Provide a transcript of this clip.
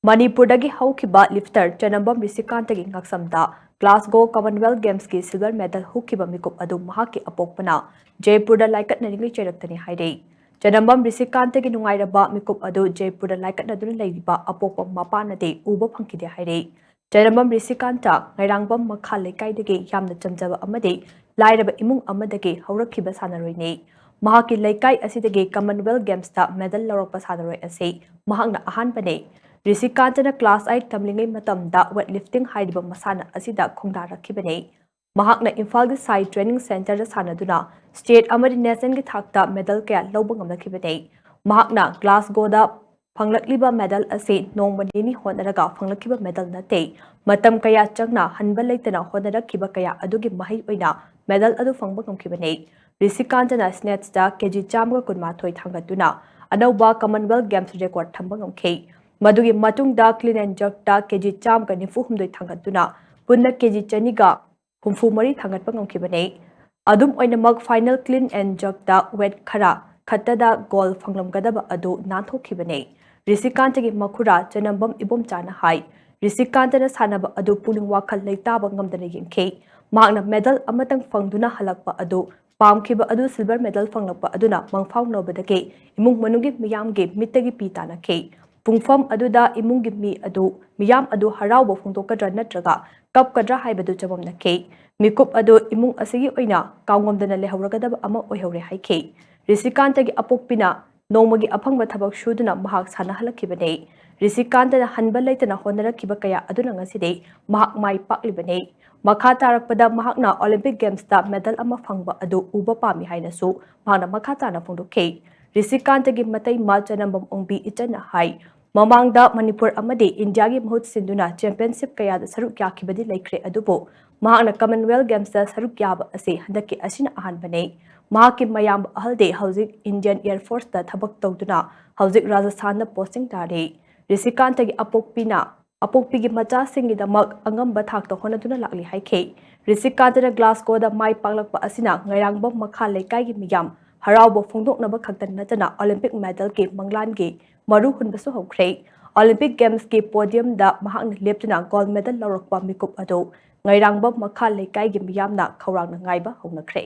Manipurdagi Huk-Khiba lifter Chanambam Rishikanta gi ngaksamda Glasgow Commonwealth Games ki silver medal Huk-Khiba Mitkup adu mahaki apokpana Jaipurda laikatnarigli cheraktani hairei Chanambam Rishikanta gi nungairaba Mitkup adu Jaipurda laikatnaduna leiba apokpa mapanade uba phangkide hairei Chanambam Rishikanta ngairangbam makha leikaidagi yamna chamjaba amade lairaba imung amadagi haurakhiba sanaroine mahaki leikai asidagi Commonwealth Games ta medal lawrakpa sanaroi ase mahakna ahanbane Rishikantana class 8 tamlingai matamda weightlifting haidiba masana asida khongdarakibane mahakna Imphal gi sai training center da sanaduna state amadi nation gi thakta medal kaya lawba ngamlakibane mahakna Glasgow da phanglakliba medal ase nongmanini honaraga phanglakiba medal nate matam kaya changna hanba leitana honarakiba kaya adugi mahai oina medal adu phangba ngamkibane Rishikantana snatch da kg 1kunmathoi thangatuna anauba Commonwealth Games record thamba ngamkhei Madugi matungda clean and jerk da kg 194 thangatuna punna kg 264 thangatpa ngamkhibane adum oinamak final clean and jerk da weight khara khatada goal phanglamgadaba adu nanthokibane Rishikantagi makhura Chanambam ibomchana hai Rishikantana sanaba adu puling wakhal leitaba ngamdana yengkhei magna medal amatang phangduna halakpa adu pamkhiba adu silver medal phanglakpa aduna mangphau nobadake imung manugi miyamge mittagi pitana khei Pungfam aduda imungi mi adu miyam adu harauba phongdokadra natraga kapkadra haibadu chamamna ke Mitkup adu imung asigi oina kaungomdana lehauragadaba ama oihore haike Rishikantagi apokpina nongmagi aphangba thabak shuduna mahak sanahalakibane Rishikantana hanba leitana honarakiba kaya aduna ngaside mahak mai paklibane makha tarakpada mahakna Olympic Games ta medal ama phangba adu uba pami hainasu mahakna makha tana phongdokhe Rishikantagi matai ma Chanambam ongbi ichana hai Mamangda Manipur amadi India gi mahut sinduna championship kaya da saruk yakibadi laikre adubo mahakna Commonwealth Games da saruk yaba ase handaki asina ahanbane mahaki mayam ahalde hauzik Indian Air Force da thabak tawduna hauzik Rajasthan da posting tare Rishikantagi apokpigi macha singidamak angamba thakta honaduna lakli haike Rishikantana Glasgow da mai paklakpa asina ngairangbam makha leikai gi miyam harauba phongdoknaba khaktan natana Olympic medal ke manglan ge maru hunbasu hokre Olympic Games ke podium da mahakna leptuna gold medal lawrakpa Mitkup ado ngairangbam makha leikai gi miyamna khawrangna ngaiba hongnakre